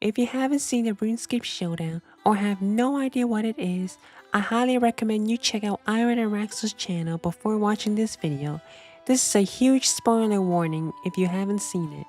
If you haven't seen the RuneScape Showdown or have no idea what it is, I highly recommend you check out IronAraxxor's channel before watching this video. This is a huge spoiler warning if you haven't seen it.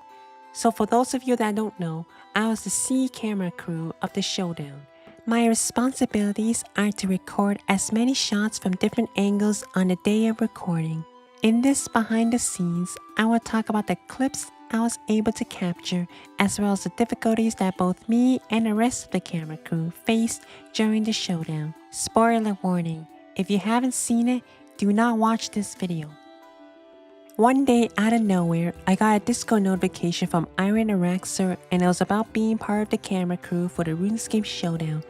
So for those of you that don't know, I was the C camera crew of the Showdown. My responsibilities are to record as many shots from different angles on the day of recording. In this behind the scenes, I will talk about the clips I was able to capture, as well as the difficulties that both me and the rest of the camera crew faced during the showdown. Spoiler warning, if you haven't seen it, do not watch this video. One day out of nowhere, I got a Discord notification from IronAraxxor, and it was about being part of the camera crew for the RuneScape Showdown.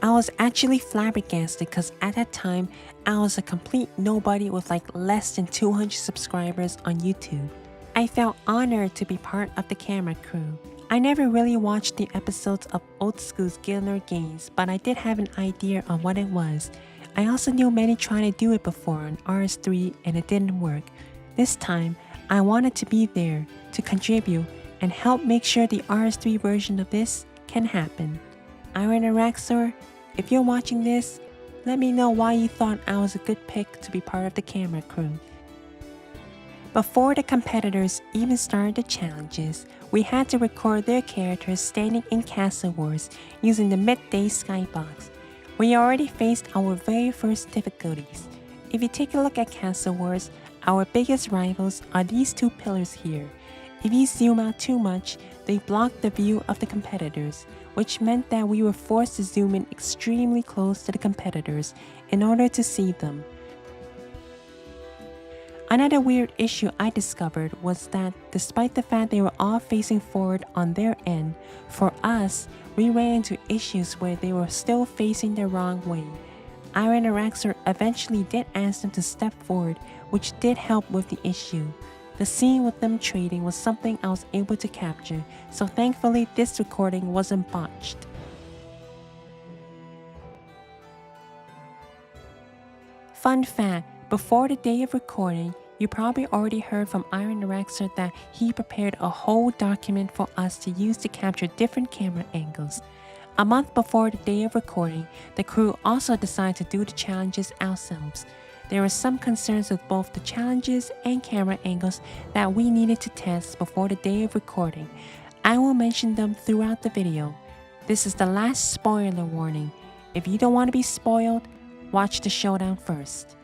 I was actually flabbergasted because at that time, I was a complete nobody with like less than 200 subscribers on YouTube. I felt honored to be part of the camera crew. I never really watched the episodes of Old School's Gielinor games, but I did have an idea on what it was. I also knew many tried to do it before on RS3 and it didn't work. This time, I wanted to be there to contribute and help make sure the RS3 version of this can happen. IronAraxxor, if you're watching this, let me know why you thought I was a good pick to be part of the camera crew. Before the competitors even started the challenges, we had to record their characters standing in Castle Wars using the midday skybox. We already faced our very first difficulties. If you take a look at Castle Wars, our biggest rivals are these two pillars here. If you zoom out too much, they block the view of the competitors, which meant that we were forced to zoom in extremely close to the competitors in order to see them. Another weird issue I discovered was that despite the fact they were all facing forward on their end, for us, we ran into issues where they were still facing the wrong way. IronAraxxor eventually did ask them to step forward, which did help with the issue. The scene with them trading was something I was able to capture, so thankfully this recording wasn't botched. Fun fact, before the day of recording, you probably already heard from IronAraxxor that he prepared a whole document for us to use to capture different camera angles. A month before the day of recording, the crew also decided to do the challenges ourselves. There were some concerns with both the challenges and camera angles that we needed to test before the day of recording. I will mention them throughout the video. This is the last spoiler warning. If you don't want to be spoiled, watch the showdown first.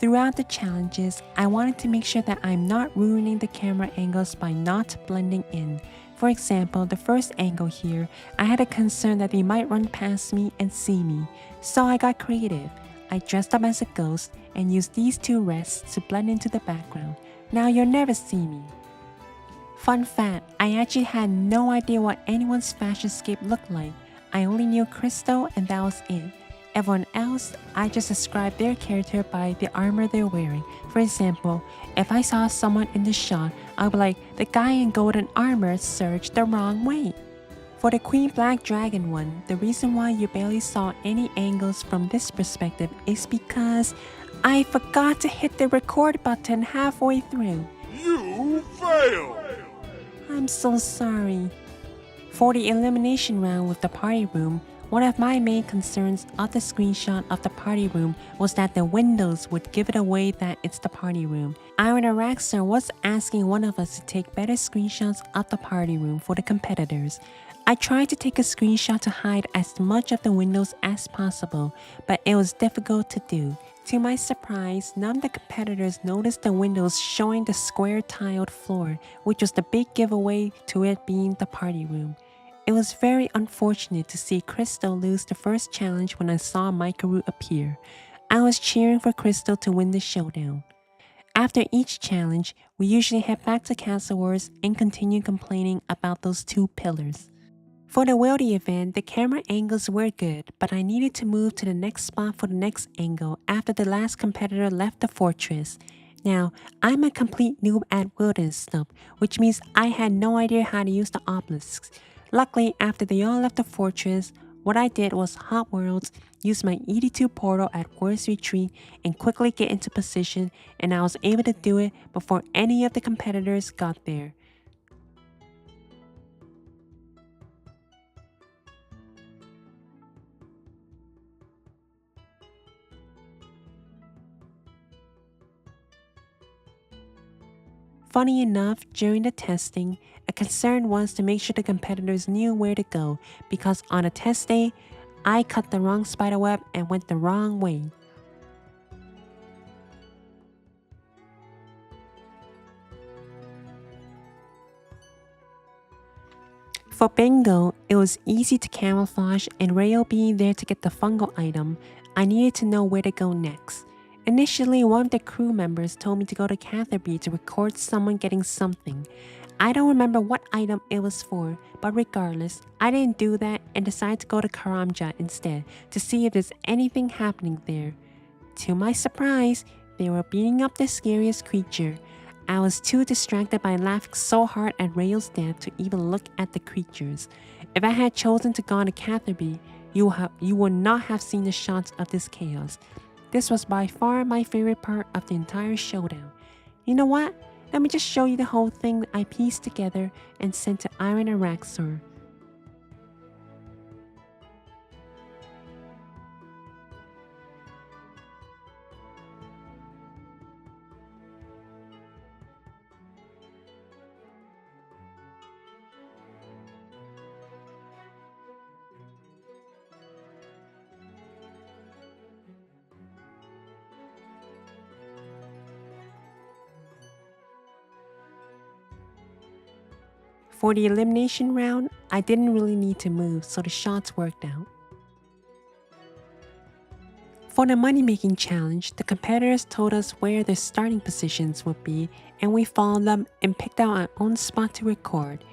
Throughout the challenges, I wanted to make sure that I'm not ruining the camera angles by not blending in. For example, the first angle here, I had a concern that they might run past me and see me, so I got creative. I dressed up as a ghost and used these two rests to blend into the background. Now you'll never see me. Fun fact, I actually had no idea what anyone's fashionscape looked like. I only knew Crystal and that was it. Everyone else, I just described their character by the armor they're wearing. For example, if I saw someone in the shot, I'd be like, the guy in golden armor surged the wrong way. For the Queen Black Dragon one, the reason why you barely saw any angles from this perspective is because I forgot to hit the record button halfway through. You failed! I'm so sorry. For the elimination round with the party room, one of my main concerns of the screenshot of the party room was that the windows would give it away that it's the party room. IronAraxxor was asking one of us to take better screenshots of the party room for the competitors. I tried to take a screenshot to hide as much of the windows as possible, but it was difficult to do. To my surprise, none of the competitors noticed the windows showing the square tiled floor, which was the big giveaway to it being the party room. It was very unfortunate to see Crystal lose the first challenge when I saw Mikaru appear. I was cheering for Crystal to win the showdown. After each challenge, we usually head back to Castle Wars and continue complaining about those two pillars. For the Wildy event, the camera angles were good, but I needed to move to the next spot for the next angle after the last competitor left the fortress. Now, I'm a complete noob at wilderness stuff, which means I had no idea how to use the obelisks. Luckily, after they all left the fortress, what I did was hot worlds, use my ED2 portal at Worst Retreat, and quickly get into position, and I was able to do it before any of the competitors got there. Funny enough, during the testing, a concern was to make sure the competitors knew where to go because on a test day, I cut the wrong spiderweb and went the wrong way. For bingo, it was easy to camouflage, and Rheyo being there to get the fungal item, I needed to know where to go next. Initially, one of the crew members told me to go to Catherby to record someone getting something. I don't remember what item it was for, but regardless, I didn't do that and decided to go to Karamja instead to see if there's anything happening there. To my surprise, they were beating up the scariest creature. I was too distracted by laughing so hard at Rheyo's death to even look at the creatures. If I had chosen to go to Catherby, you would not have seen the shots of this chaos. This was by far my favorite part of the entire showdown. You know what? Let me just show you the whole thing that I pieced together and sent to IronAraxxor. For the elimination round, I didn't really need to move, so the shots worked out. For the money-making challenge, the competitors told us where their starting positions would be, and we followed them and picked out our own spot to record.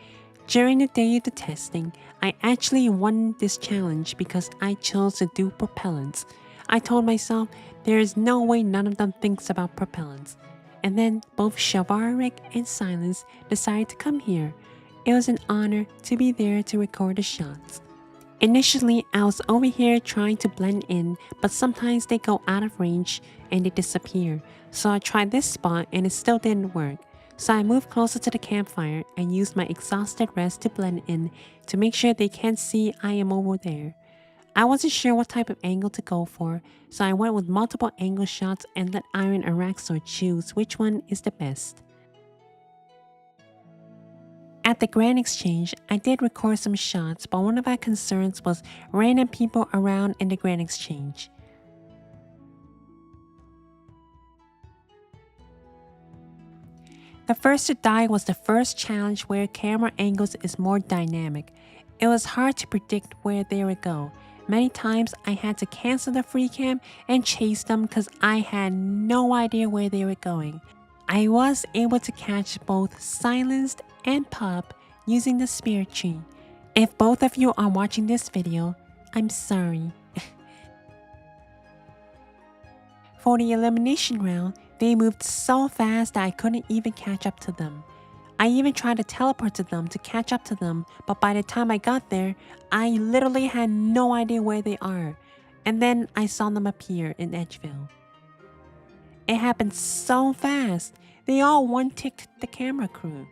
During the day of the testing, I actually won this challenge because I chose to do propellants. I told myself there is no way none of them thinks about propellants. And then both Shavaric and Silence decided to come here. It was an honor to be there to record the shots. Initially, I was over here trying to blend in, but sometimes they go out of range and they disappear. So I tried this spot and it still didn't work. So I moved closer to the campfire and used my exhausted rest to blend in to make sure they can't see I am over there. I wasn't sure what type of angle to go for, so I went with multiple angle shots and let IronAraxxor choose which one is the best. At the Grand Exchange, I did record some shots, but one of my concerns was random people around in the Grand Exchange. The first to die was the first challenge where camera angles is more dynamic. It was hard to predict where they would go. Many times I had to cancel the free cam and chase them because I had no idea where they were going. I was able to catch both Silenced and Pup using the spirit tree. If both of you are watching this video, I'm sorry. For the elimination round, they moved so fast that I couldn't even catch up to them. I even tried to teleport to them to catch up to them, but by the time I got there, I literally had no idea where they are. And then I saw them appear in Edgeville. It happened so fast, they all one-ticked the camera crew.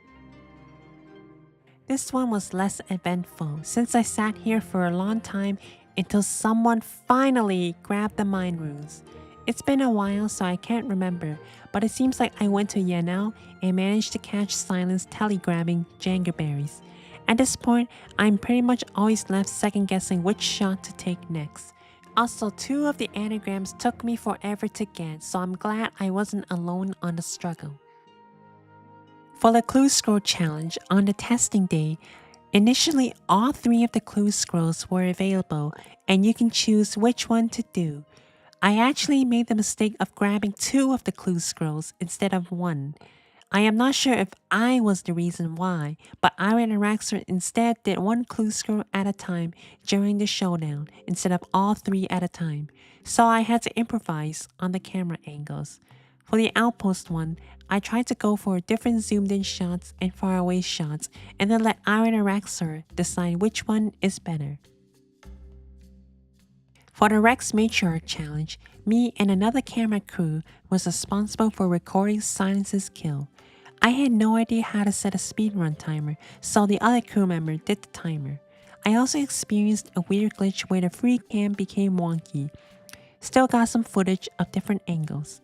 This one was less eventful since I sat here for a long time until someone finally grabbed the mine runes. It's been a while so I can't remember, but it seems like I went to Yanao and managed to catch Silence telegrabbing Jangerberries. At this point, I'm pretty much always left second guessing which shot to take next. Also, 2 of the anagrams took me forever to get, so I'm glad I wasn't alone on the struggle. For the clue scroll challenge on the testing day, initially all 3 of the clue scrolls were available and you can choose which one to do. I actually made the mistake of grabbing 2 of the clue scrolls instead of 1. I am not sure if I was the reason why, but IronAraxxor instead did 1 clue scroll at a time during the showdown instead of all 3 at a time, so I had to improvise on the camera angles. For the outpost one, I tried to go for different zoomed in shots and faraway shots and then let IronAraxxor decide which one is better. For the Rex Matriarch challenge, me and another camera crew was responsible for recording Silence's kill. I had no idea how to set a speedrun timer, so the other crew member did the timer. I also experienced a weird glitch where the free cam became wonky. Still got some footage of different angles.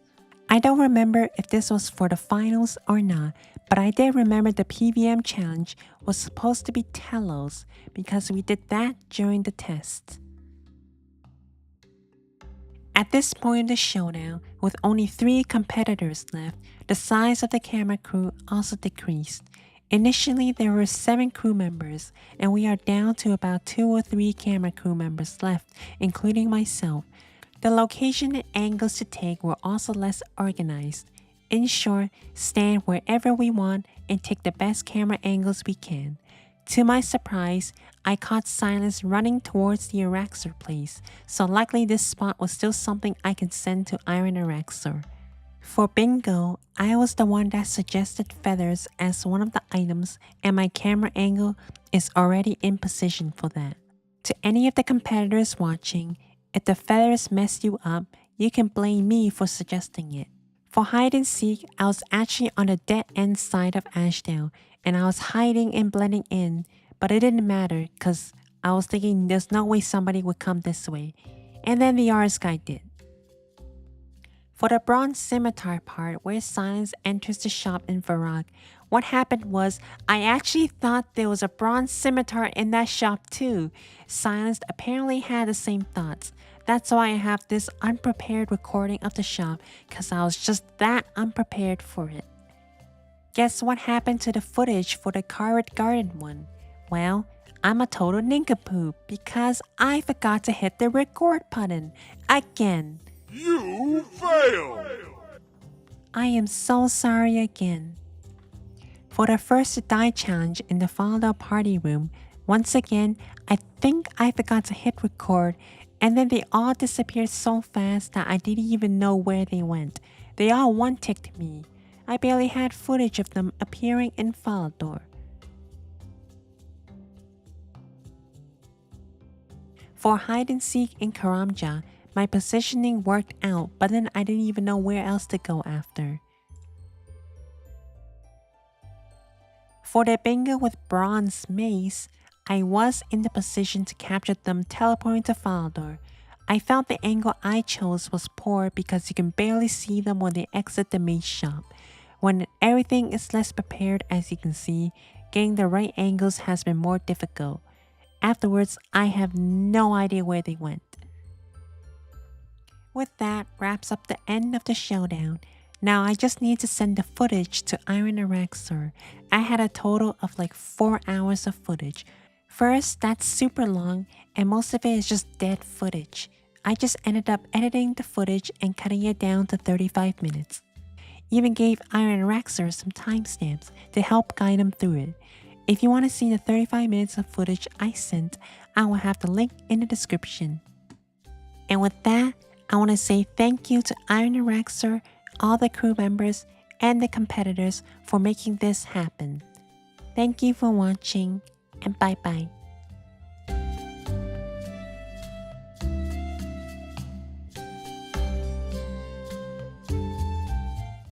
I don't remember if this was for the finals or not, But I did remember the PVM challenge was supposed to be Telos because we did that during the test. At this point in the showdown, with only 3 competitors left, the size of the camera crew also decreased. Initially, there were 7 crew members, and we are down to about 2 or 3 camera crew members left, including myself. The location and angles to take were also less organized. In short, stand wherever we want and take the best camera angles we can. To my surprise, I caught Silence running towards the Araxxor place, so likely this spot was still something I can send to IronAraxxor. For bingo, I was the one that suggested feathers as one of the items, and my camera angle is already in position for that. To any of the competitors watching, if the feathers mess you up, you can blame me for suggesting it. For hide and seek, I was actually on the dead end side of Ashdown, and I was hiding and blending in, but it didn't matter because I was thinking there's no way somebody would come this way, and then the RS guy did. For the bronze scimitar part where Silence enters the shop in Varrock, what happened was I actually thought there was a bronze scimitar in that shop too. Silence apparently had the same thoughts. That's why I have this unprepared recording of the shop, because I was just that unprepared for it. Guess what happened to the footage for the Carrot Garden one? Well, I'm a total nincompoop because I forgot to hit the record button again. You failed! I am so sorry again. For the first to die challenge in the Fallout party room, once again, I think I forgot to hit record, and then they all disappeared so fast that I didn't even know where they went. They all one-ticked me. I barely had footage of them appearing in Fallout. For hide and seek in Karamja, my positioning worked out, but then I didn't even know where else to go after. For the bingo with bronze mace, I was in the position to capture them teleporting to Faldoor. I felt the angle I chose was poor because you can barely see them when they exit the mace shop. When everything is less prepared, as you can see, getting the right angles has been more difficult. Afterwards, I have no idea where they went. With that wraps up the end of the showdown. Now I just need to send the footage to IronAraxxor. I had a total of like 4 hours of footage. First, that's super long and most of it is just dead footage. I just ended up editing the footage and cutting it down to 35 minutes. Even gave IronAraxxor some timestamps to help guide him through it. If you want to see the 35 minutes of footage I sent, I will have the link in the description. And with that, I want to say thank you to IronAraxxor, all the crew members, and the competitors for making this happen. Thank you for watching, and bye bye.